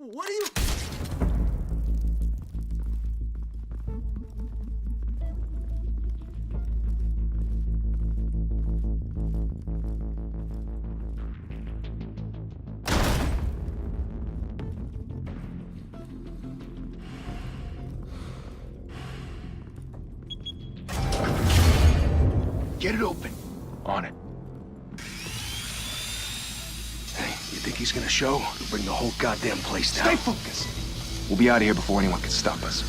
What are you... Get it open. On it. Hey, you think he's gonna show? We'll bring the whole goddamn place down. Stay focused. We'll be out of here before anyone can stop us.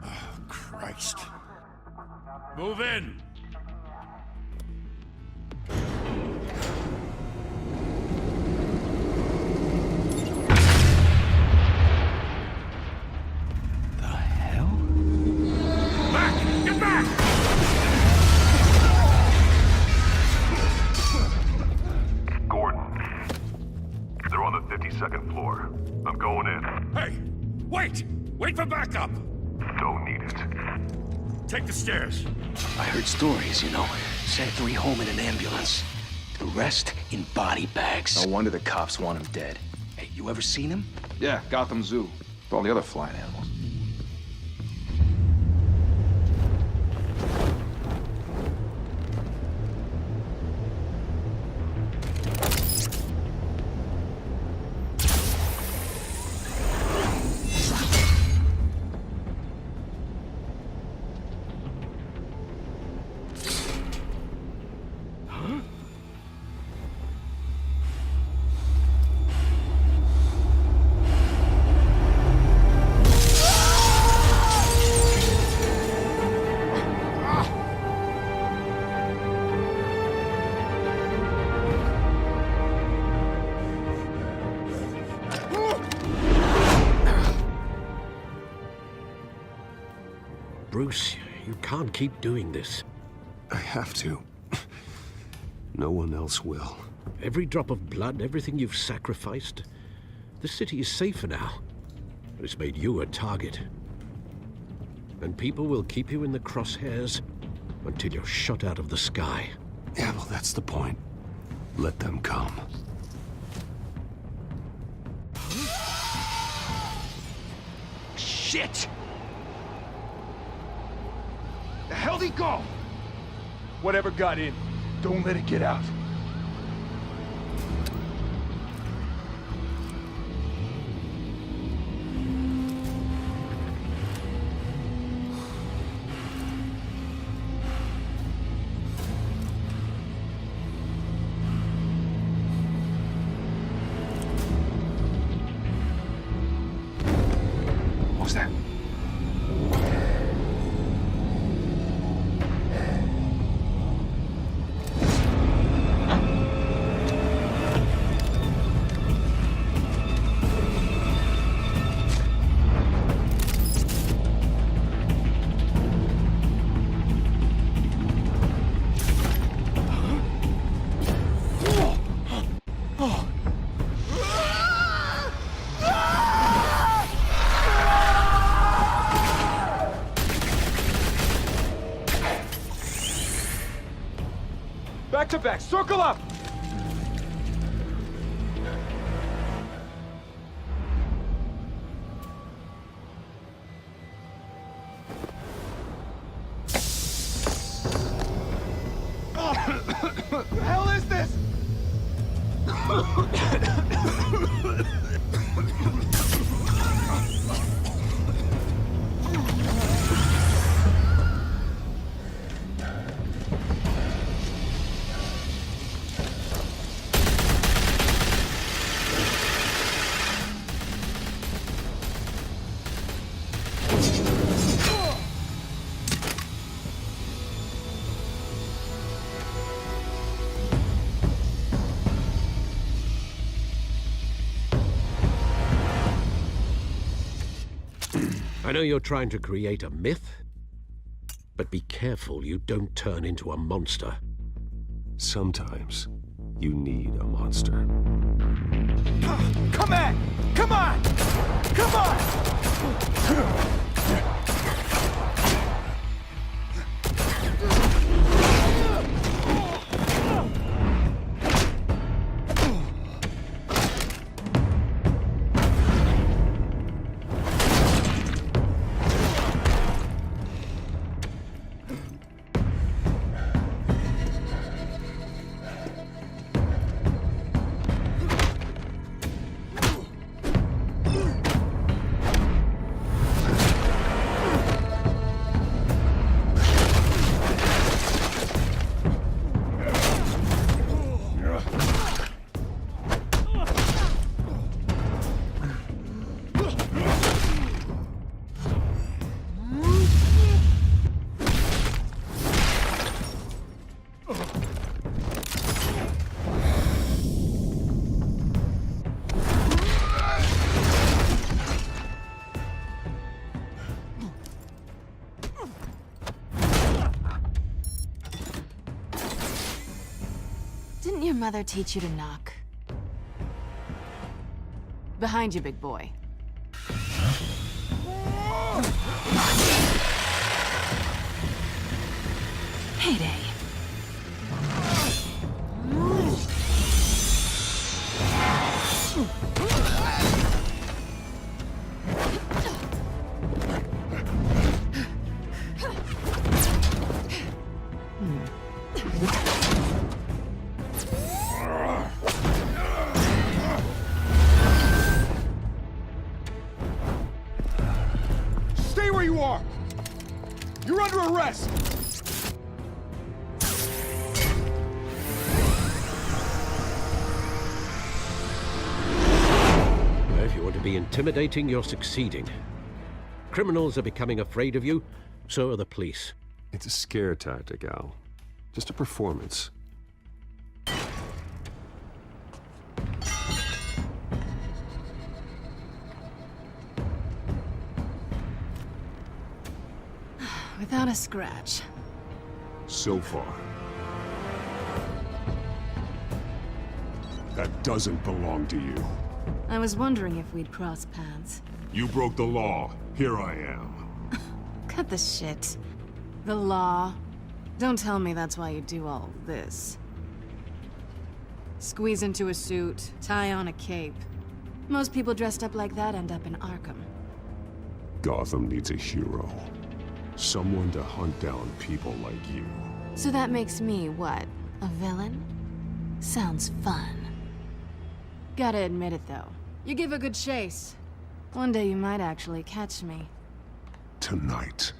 Oh, Christ. Move in! The hell? Back! Get back! Gordon. They're on the 52nd floor. I'm going in. Hey! Wait! Wait for backup! Don't need it. Take the stairs. I heard stories, you know. Sent 3 home in an ambulance. The rest in body bags. No wonder the cops want him dead. Hey, you ever seen him? Yeah, Gotham Zoo. With all the other flying animals. Bruce, you can't keep doing this. I have to. No one else will. Every drop of blood, everything you've sacrificed. The city is safer now. But it's made you a target. And people will keep you in the crosshairs until you're shot out of the sky. Yeah, well, that's the point. Let them come. Shit! The hell'd he go? Whatever got in, don't let it get out. What was that? Back to back, circle up! What the hell is this? I know you're trying to create a myth, but be careful you don't turn into a monster. Sometimes you need a monster. Come on! Come on! Come on! your mother teach you to knock? Behind you, big boy. Heyday. Stay where you are! You're under arrest! If you want to be intimidating, you're succeeding. Criminals are becoming afraid of you, so are the police. It's a scare tactic, Al. Just a performance. Without a scratch. So far. That doesn't belong to you. I was wondering if we'd cross paths. You broke the law. Here I am. Cut the shit. The law. Don't tell me that's why you do all this. Squeeze into a suit, tie on a cape. Most people dressed up like that end up in Arkham. Gotham needs a hero. Someone to hunt down people like you. So that makes me, what, a villain? Sounds fun. Gotta admit it, though. You give a good chase. One day you might actually catch me. Tonight.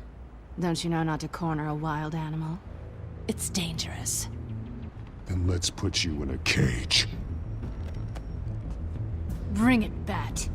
Don't you know not to corner a wild animal? It's dangerous. Then let's put you in a cage. Bring it, Bat.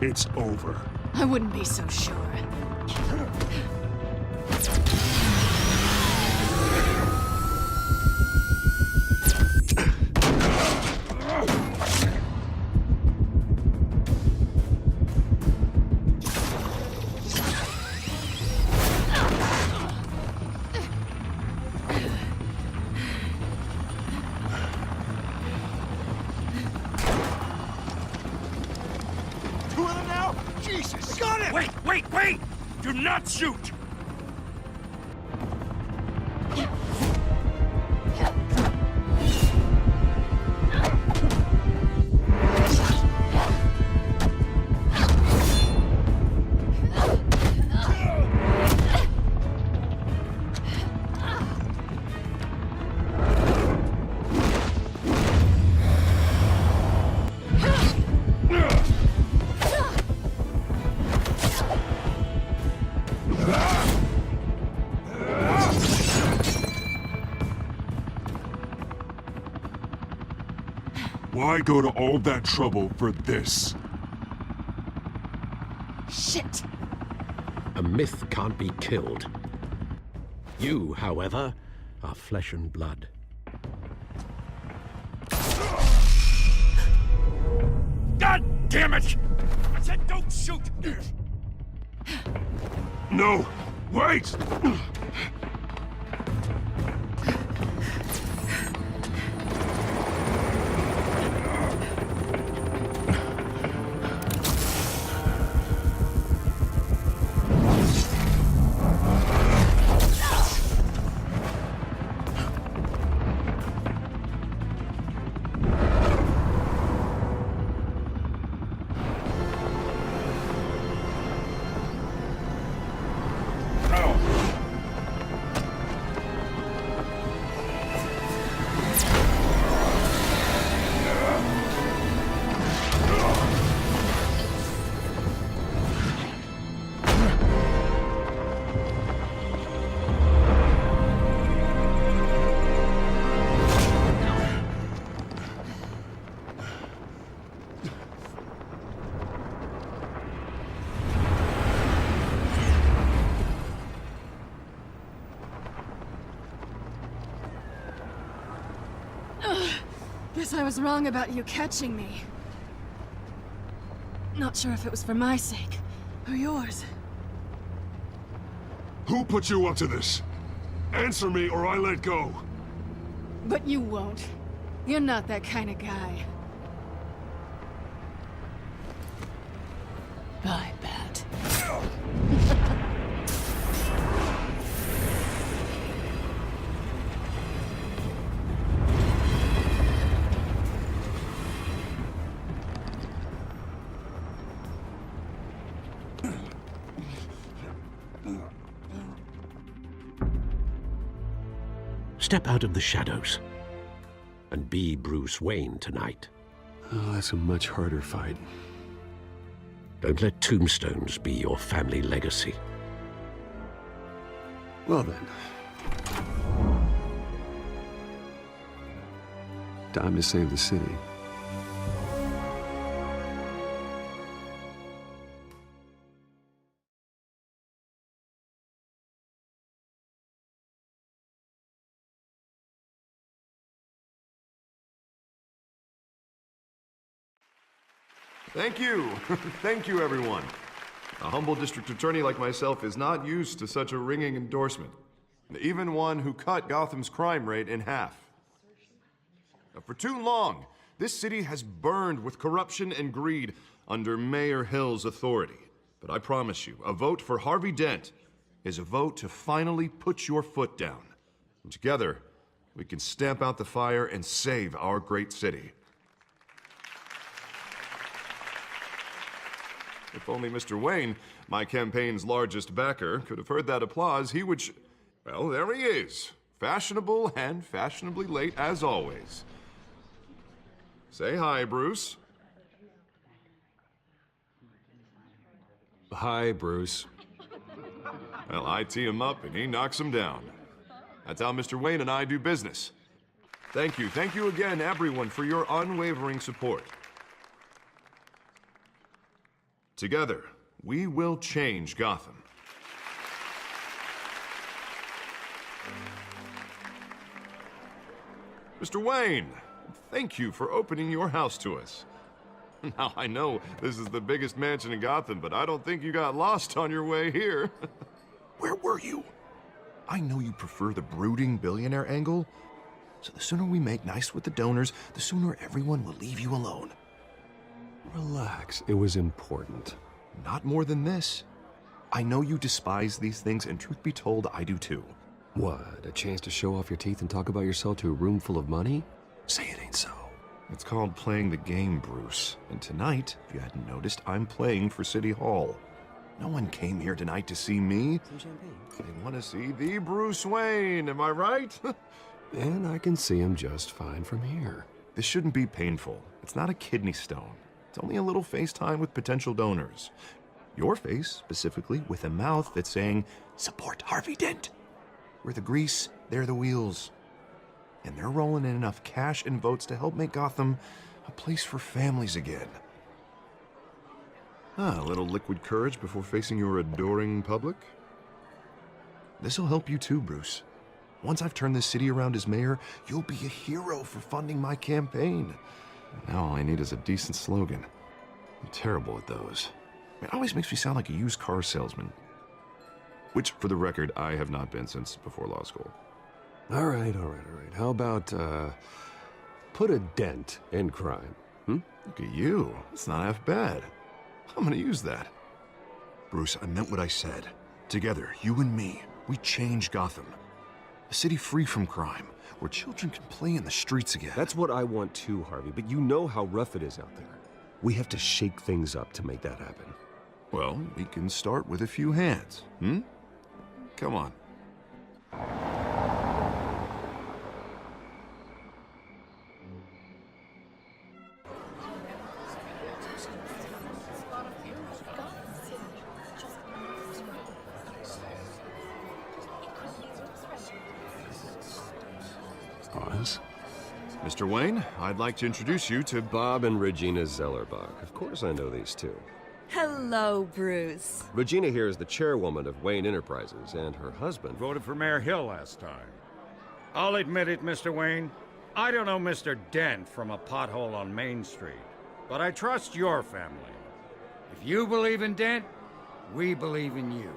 It's over. I wouldn't be so sure. Jesus! Got it! Wait! Do not shoot! Why go to all that trouble for this? Shit! A myth can't be killed. You, however, are flesh and blood. God damn it! I said don't shoot! No! Wait! guess I was wrong about you catching me. Not sure if it was for my sake, or yours. Who put you up to this? Answer me or I let go. But you won't. You're not that kind of guy. Bye, Bat. Step out of the shadows and be Bruce Wayne tonight. Oh, that's a much harder fight. Don't let tombstones be your family legacy. Well then. Time to save the city. Thank you. Thank you, everyone. A humble district attorney like myself is not used to such a ringing endorsement. Even one who cut Gotham's crime rate in half. For too long, this city has burned with corruption and greed under Mayor Hill's authority. But I promise you, a vote for Harvey Dent is a vote to finally put your foot down. And together, we can stamp out the fire and save our great city. If only Mr. Wayne, my campaign's largest backer, could have heard that applause, he would well, there he is. Fashionable and fashionably late as always. Say hi, Bruce. Hi, Bruce. Well, I tee him up and he knocks him down. That's how Mr. Wayne and I do business. Thank you again, everyone, for your unwavering support. Together, we will change Gotham. Mr. Wayne, thank you for opening your house to us. Now, I know this is the biggest mansion in Gotham, but I don't think you got lost on your way here. Where were you? I know you prefer the brooding billionaire angle, so the sooner we make nice with the donors, the sooner everyone will leave you alone. Relax, it was important. Not more than this. I know you despise these things, and truth be told, I do too. What, a chance to show off your teeth and talk about yourself to a room full of money? Say it ain't so. It's called playing the game, Bruce. And tonight, if you hadn't noticed, I'm playing for City Hall. No one came here tonight to see me. Some champagne. They want to see the Bruce Wayne, am I right? And I can see him just fine from here. This shouldn't be painful. It's not a kidney stone. It's only a little FaceTime with potential donors. Your face, specifically, with a mouth that's saying, support Harvey Dent. We're the grease, they're the wheels. And they're rolling in enough cash and votes to help make Gotham a place for families again. A little liquid courage before facing your adoring public. This'll help you too, Bruce. Once I've turned this city around as mayor, you'll be a hero for funding my campaign. Now all I need is a decent slogan. I'm terrible at those. It always makes me sound like a used car salesman. Which, for the record, I have not been since before law school. All right. How about, put a dent in crime, Look at you. It's not half bad. I'm gonna use that. Bruce, I meant what I said. Together, you and me, we change Gotham. A city free from crime, where children can play in the streets again. That's what I want too, Harvey, but you know how rough it is out there. We have to shake things up to make that happen. Well, we can start with a few hands, Come on. Oz? Mr. Wayne, I'd like to introduce you to Bob and Regina Zellerbach. Of course I know these two. Hello, Bruce. Regina here is the chairwoman of Wayne Enterprises, and her husband... Voted for Mayor Hill last time. I'll admit it, Mr. Wayne. I don't know Mr. Dent from a pothole on Main Street, but I trust your family. If you believe in Dent, we believe in you.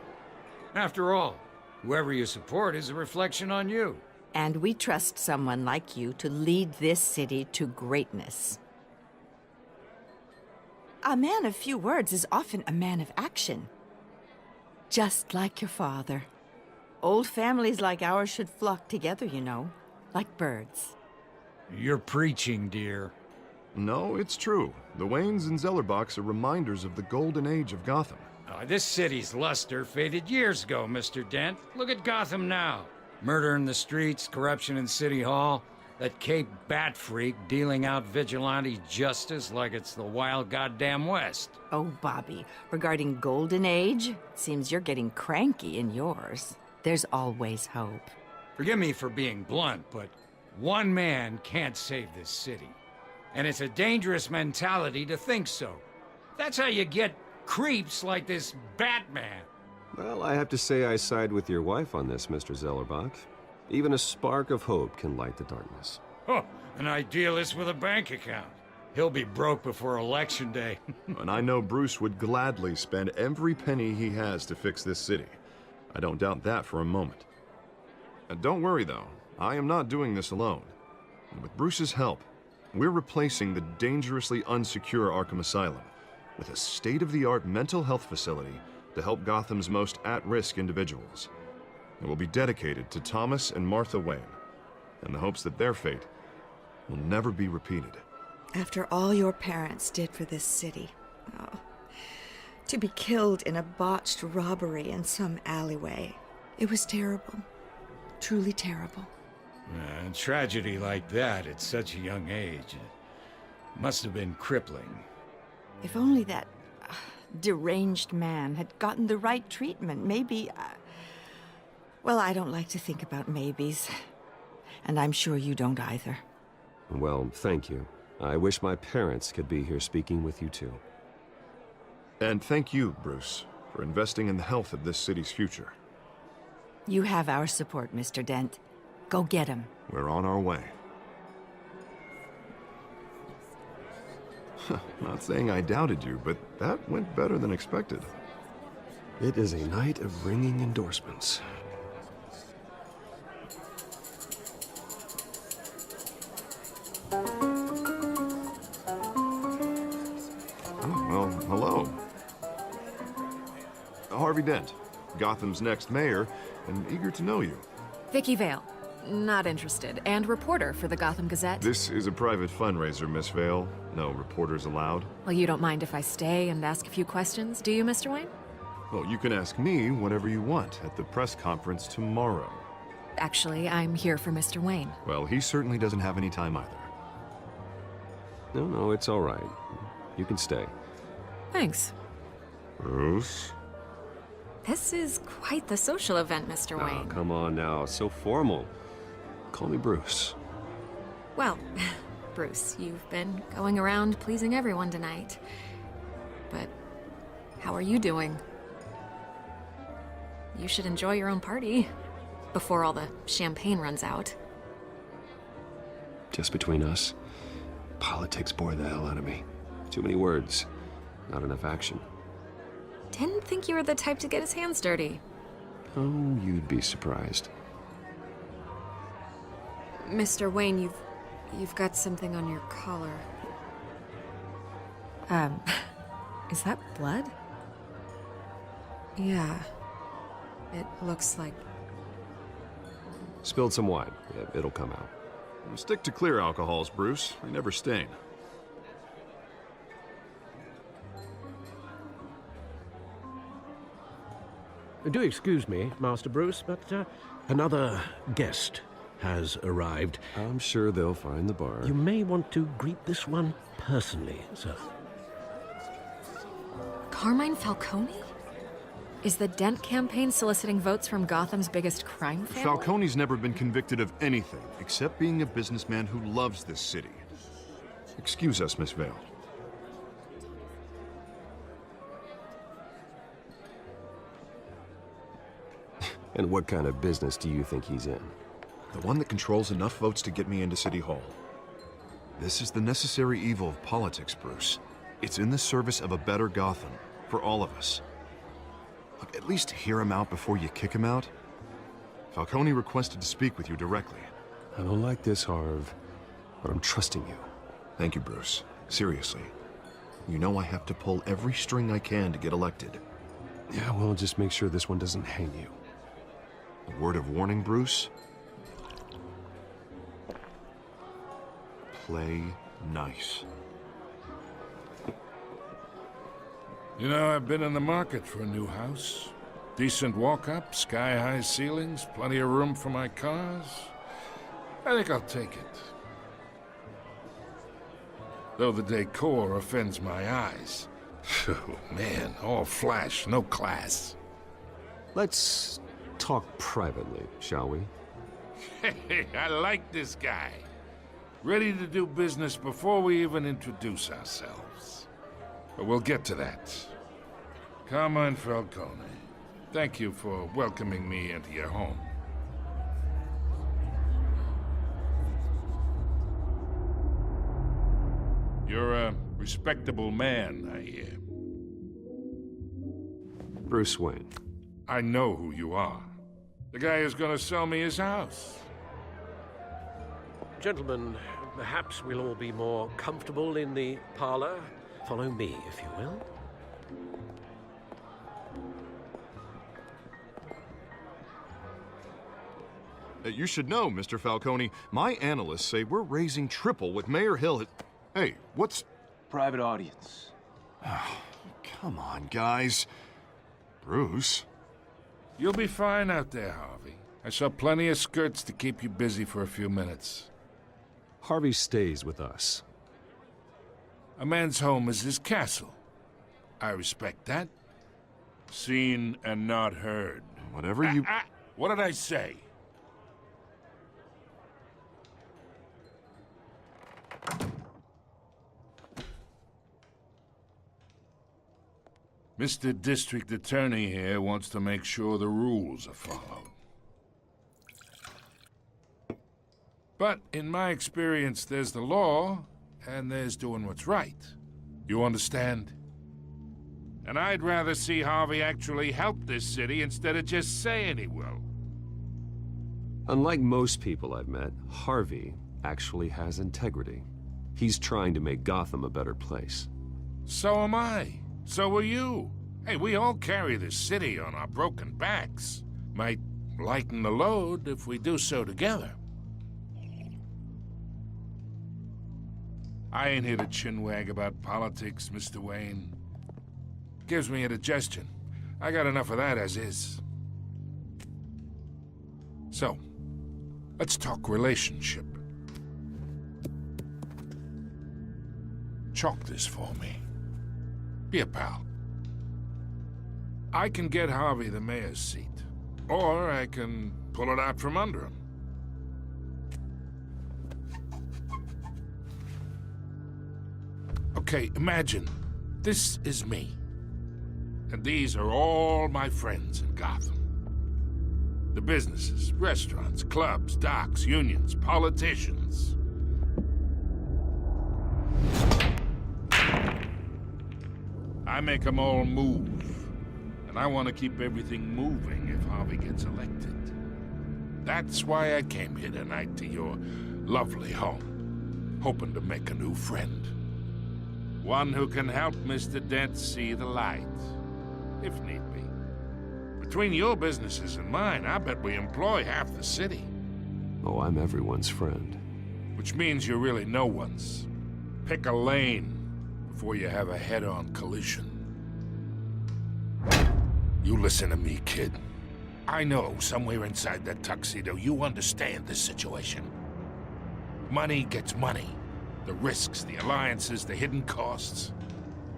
After all, whoever you support is a reflection on you. And we trust someone like you to lead this city to greatness. A man of few words is often a man of action. Just like your father. Old families like ours should flock together, you know, like birds. You're preaching, dear. No, it's true. The Waynes and Zellerbachs are reminders of the golden age of Gotham. This city's luster faded years ago, Mr. Dent. Look at Gotham now. Murder in the streets, corruption in City Hall, that Cape Bat freak dealing out vigilante justice like it's the wild goddamn West. Oh, Bobby, regarding Golden Age, it seems you're getting cranky in yours. There's always hope. Forgive me for being blunt, but one man can't save this city. And it's a dangerous mentality to think so. That's how you get creeps like this Batman. Well, I have to say I side with your wife on this, Mr. Zellerbach. Even a spark of hope can light the darkness. Oh, an idealist with a bank account. He'll be broke before Election Day. And I know Bruce would gladly spend every penny he has to fix this city. I don't doubt that for a moment. And don't worry, though. I am not doing this alone. And with Bruce's help, we're replacing the dangerously unsecure Arkham Asylum with a state-of-the-art mental health facility to help Gotham's most at-risk individuals. It will be dedicated to Thomas and Martha Wayne, in the hopes that their fate will never be repeated. After all your parents did for this city, to be killed in a botched robbery in some alleyway, it was terrible. Truly terrible. A tragedy like that at such a young age must have been crippling. If only that deranged man had gotten the right treatment, maybe... Well, I don't like to think about maybes. And I'm sure you don't either. Well, thank you. I wish my parents could be here speaking with you too. And thank you, Bruce, for investing in the health of this city's future. You have our support, Mr. Dent. Go get him. We're on our way. Not saying I doubted you, but that went better than expected. It is a night of ringing endorsements. Well, hello. Harvey Dent, Gotham's next mayor, and eager to know you. Vicky Vale. Not interested. And reporter for the Gotham Gazette. This is a private fundraiser, Miss Vale. No reporters allowed. Well, you don't mind if I stay and ask a few questions, do you, Mr. Wayne? Well, you can ask me whatever you want at the press conference tomorrow. Actually, I'm here for Mr. Wayne. Well, he certainly doesn't have any time either. No, it's all right. You can stay. Thanks. Bruce? This is quite the social event, Mr. Wayne. Oh, come on now. So formal. Call me Bruce. Well, Bruce, you've been going around pleasing everyone tonight. But how are you doing? You should enjoy your own party before all the champagne runs out. Just between us, politics bore the hell out of me. Too many words, not enough action. Didn't think you were the type to get his hands dirty. Oh, you'd be surprised. Mr. Wayne, you've got something on your collar. Is that blood? Yeah. It looks like... Spilled some wine. Yeah, it'll come out. Stick to clear alcohols, Bruce. They never stain. Do excuse me, Master Bruce, but another guest has arrived. I'm sure they'll find the bar. You may want to greet this one personally, sir. Carmine Falcone? Is the Dent campaign soliciting votes from Gotham's biggest crime family? Falcone's never been convicted of anything except being a businessman who loves this city. Excuse us, Miss Vale. And what kind of business do you think he's in? The one that controls enough votes to get me into City Hall. This is the necessary evil of politics, Bruce. It's in the service of a better Gotham, for all of us. Look, at least hear him out before you kick him out. Falcone requested to speak with you directly. I don't like this, Harv, but I'm trusting you. Thank you, Bruce. Seriously. You know I have to pull every string I can to get elected. Yeah, well, just make sure this one doesn't hang you. A word of warning, Bruce? Play nice. You know, I've been in the market for a new house. Decent walk-up, sky-high ceilings, plenty of room for my cars. I think I'll take it. Though the decor offends my eyes. Oh, man, all flash, no class. Let's talk privately, shall we? Hey, I like this guy. Ready to do business before we even introduce ourselves. But we'll get to that. Carmine Falcone, thank you for welcoming me into your home. You're a respectable man, I hear. Bruce Wayne. I know who you are. The guy who's gonna sell me his house. Gentlemen, perhaps we'll all be more comfortable in the parlor. Follow me, if you will. You should know, Mr. Falcone, my analysts say we're raising triple with Mayor Hill. Hey, what's... Private audience. Oh, come on, guys. Bruce? You'll be fine out there, Harvey. I saw plenty of skirts to keep you busy for a few minutes. Harvey stays with us. A man's home is his castle. I respect that. Seen and not heard. Whatever you... What did I say? Mr. District Attorney here wants to make sure the rules are followed. But in my experience, there's the law, and there's doing what's right. You understand? And I'd rather see Harvey actually help this city instead of just saying he will. Unlike most people I've met, Harvey actually has integrity. He's trying to make Gotham a better place. So am I. So are you. Hey, we all carry this city on our broken backs. Might lighten the load if we do so together. I ain't here to chinwag about politics, Mr. Wayne. Gives me indigestion. I got enough of that as is. So, let's talk relationship. Chalk this for me. Be a pal. I can get Harvey the mayor's seat, or I can pull it out from under him. Okay, imagine this is me, and these are all my friends in Gotham. The businesses, restaurants, clubs, docks, unions, politicians. I make them all move. And I want to keep everything moving if Harvey gets elected. That's why I came here tonight to your lovely home, hoping to make a new friend. One who can help Mr. Dent see the light, if need be. Between your businesses and mine, I bet we employ half the city. Oh, I'm everyone's friend. Which means you're really no one's. Pick a lane before you have a head-on collision. You listen to me, kid. I know somewhere inside that tuxedo you understand this situation. Money gets money. The risks, the alliances, the hidden costs.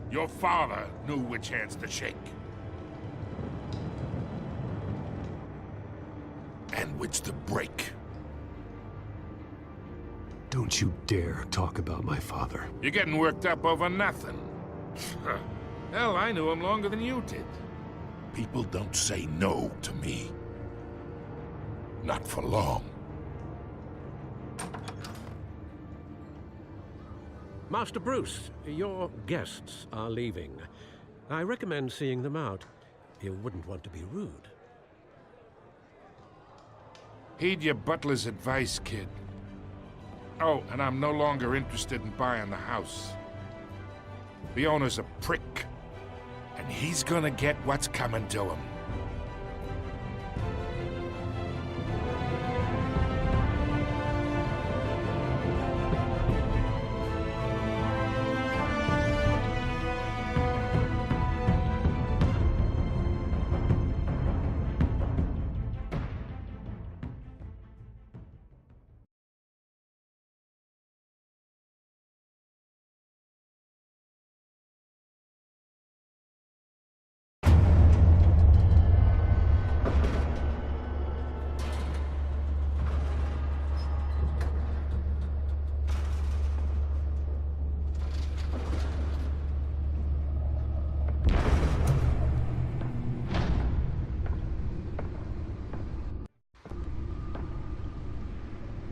Your father knew which hands to shake. And which to break. Don't you dare talk about my father. You're getting worked up over nothing. Hell, I knew him longer than you did. People don't say no to me. Not for long. Master Bruce, your guests are leaving. I recommend seeing them out. You wouldn't want to be rude. Heed your butler's advice, kid. Oh, and I'm no longer interested in buying the house. The owner's a prick, and he's gonna get what's coming to him.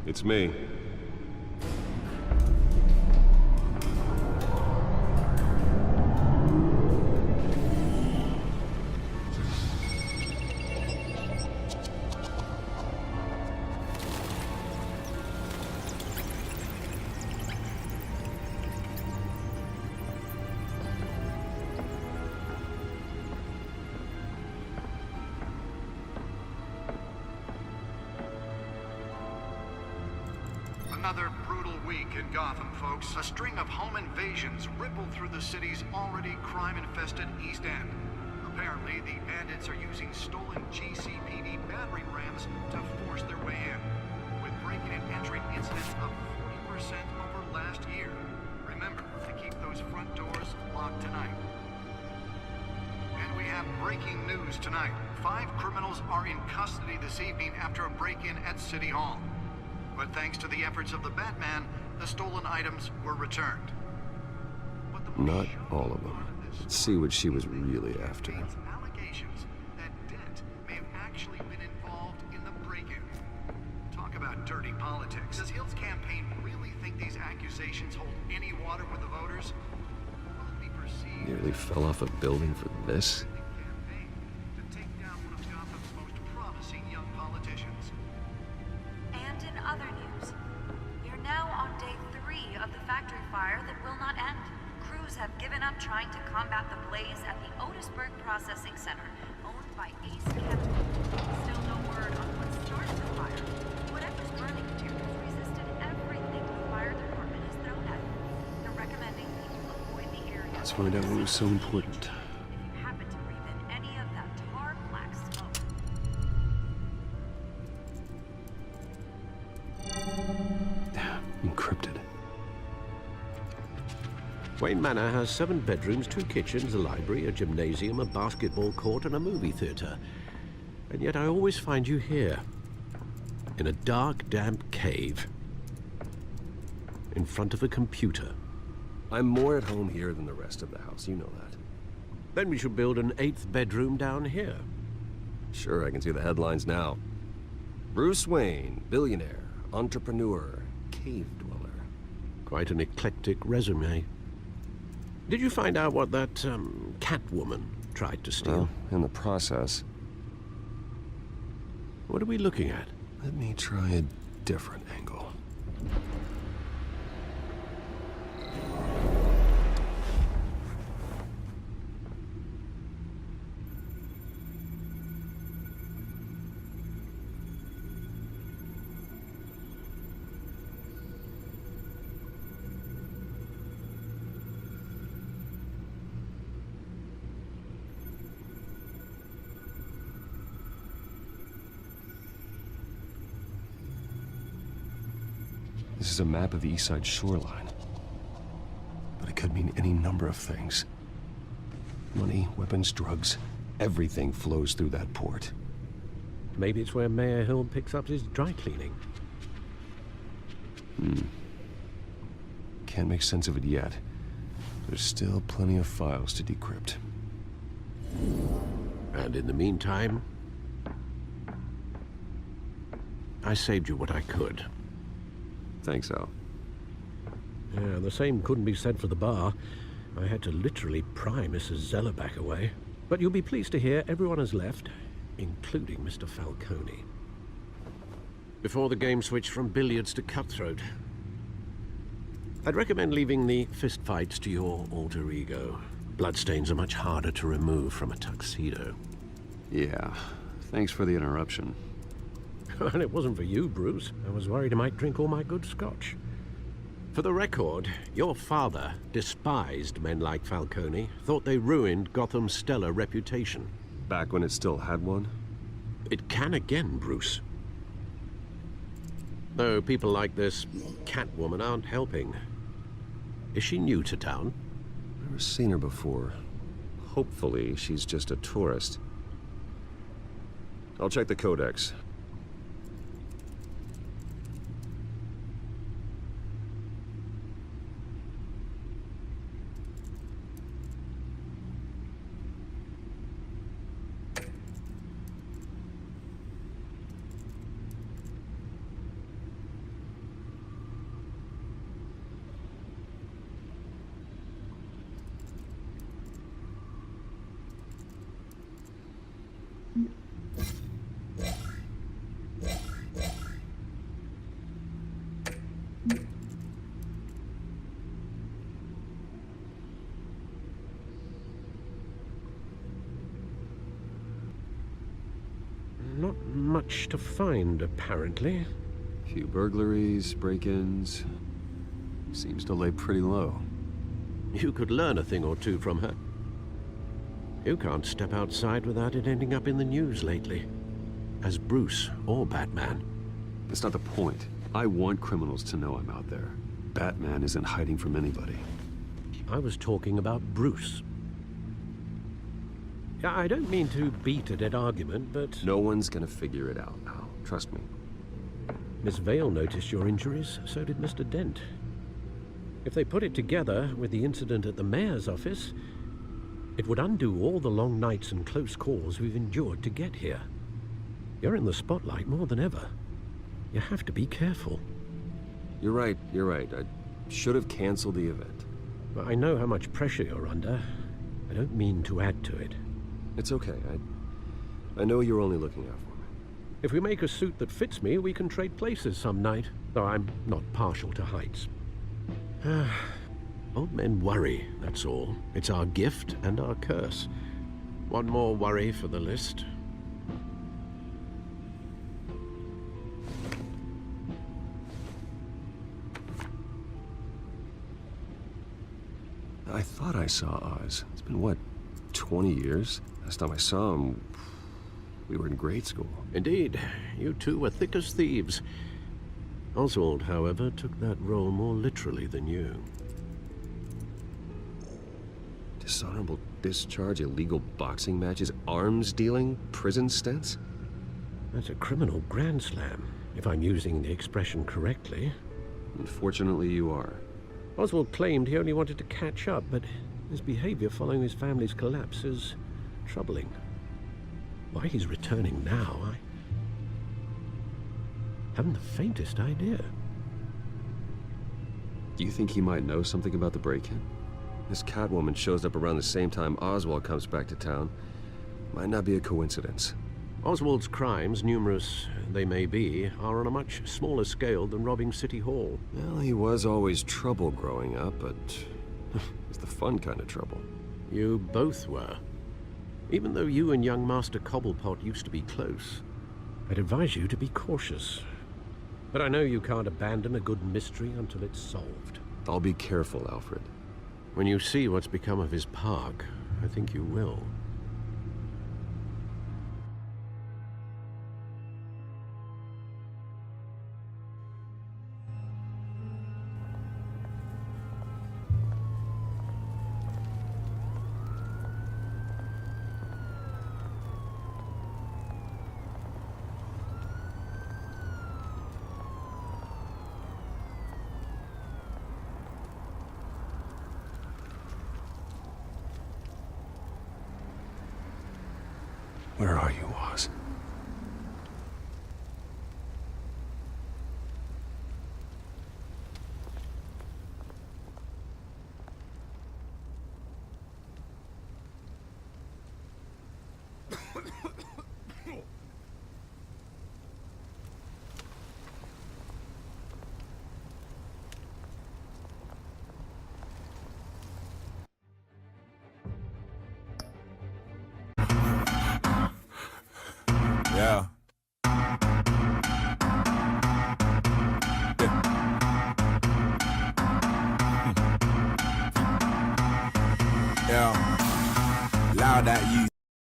It's me. Another brutal week in Gotham, folks. A string of home invasions rippled through the city's already crime-infested East End. Apparently, the bandits are using stolen GCPD battering rams to force their way in, with breaking and entering incidents up 40% over last year. Remember to keep those front doors locked tonight. And we have breaking news tonight. 5 criminals are in custody this evening after a break-in at City Hall. But thanks to the efforts of the Batman, the stolen items were returned. Not all of them. Let's see what she was really after. Allegations that Dent may have actually been involved in the break-in. Talk about dirty politics. Does Hill's campaign really think these accusations hold any water with the voters? Will it be perceived... Nearly fell off a building for this? to take down one of Gotham's most promising young politicians? And in other news, we are now on day 3 of the factory fire that will not end. Crews have given up trying to combat the blaze at the Otisburg Processing Center, owned by Ace Chemical. Still no word on what started the fire. Whatever's burning materials resisted everything the fire department has thrown at it. They're recommending people avoid the area. Let's find out what was so important. If you happen to breathe in any of that tar black smoke. Encrypted. Wayne Manor has 7 bedrooms, 2 kitchens, a library, a gymnasium, a basketball court, and a movie theater. And yet I always find you here, in a dark, damp cave, in front of a computer. I'm more at home here than the rest of the house, you know that. Then we should build an 8th bedroom down here. Sure, I can see the headlines now. Bruce Wayne, billionaire, entrepreneur, cave dweller. Quite an eclectic resume. Did you find out what that, Catwoman tried to steal? Well, in the process. What are we looking at? Let me try a different angle. This is a map of the East Side shoreline. But it could mean any number of things. Money, weapons, drugs, everything flows through that port. Maybe it's where Mayor Hill picks up his dry cleaning. Can't make sense of it yet. There's still plenty of files to decrypt. And in the meantime, I saved you what I could. Thanks, Al. Yeah, the same couldn't be said for the bar. I had to literally pry Mrs. Zeller back away. But you'll be pleased to hear everyone has left, including Mr. Falcone. Before the game switched from billiards to cutthroat. I'd recommend leaving the fistfights to your alter ego. Bloodstains are much harder to remove from a tuxedo. Yeah, thanks for the interruption. And it wasn't for you, Bruce. I was worried I might drink all my good scotch. For the record, your father despised men like Falcone, thought they ruined Gotham's stellar reputation. Back when it still had one? It can again, Bruce. Though people like this Catwoman aren't helping. Is she new to town? Never seen her before. Hopefully, she's just a tourist. I'll check the codex. Not much to find, apparently. Few burglaries, break-ins. Seems to lay pretty low. You could learn a thing or two from her. You can't step outside without it ending up in the news lately. As Bruce or Batman. That's not the point. I want criminals to know I'm out there. Batman isn't hiding from anybody. I was talking about Bruce. I don't mean to beat a dead argument, but... No one's gonna figure it out now. Trust me. Miss Vale noticed your injuries, so did Mr. Dent. If they put it together with the incident at the mayor's office, it would undo all the long nights and close calls we've endured to get here. You're in the spotlight more than ever. You have to be careful. You're right. I should have canceled the event. I know how much pressure you're under. I don't mean to add to it. It's okay. I know you're only looking out for me. If we make a suit that fits me, we can trade places some night. Though I'm not partial to heights. Old men worry, that's all. It's our gift and our curse. One more worry for the list. I thought I saw Oz. It's been, what, 20 years? Last time I saw him, we were in grade school. Indeed. You two were thick as thieves. Oswald, however, took that role more literally than you. Dishonorable discharge, illegal boxing matches, arms dealing, prison stints? That's a criminal grand slam, if I'm using the expression correctly. Unfortunately, you are. Oswald claimed he only wanted to catch up, but his behavior following his family's collapse is troubling. Why he's returning now, I haven't the faintest idea. Do you think he might know something about the break-in? This Catwoman shows up around the same time Oswald comes back to town. Might not be a coincidence. Oswald's crimes, numerous they may be, are on a much smaller scale than robbing City Hall. Well, he was always trouble growing up, but it's the fun kind of trouble. You both were. Even though you and young Master Cobblepot used to be close, I'd advise you to be cautious. But I know you can't abandon a good mystery until it's solved. I'll be careful, Alfred. When you see what's become of his park, I think you will. Where are you, Oz? Yeah. Loud at you.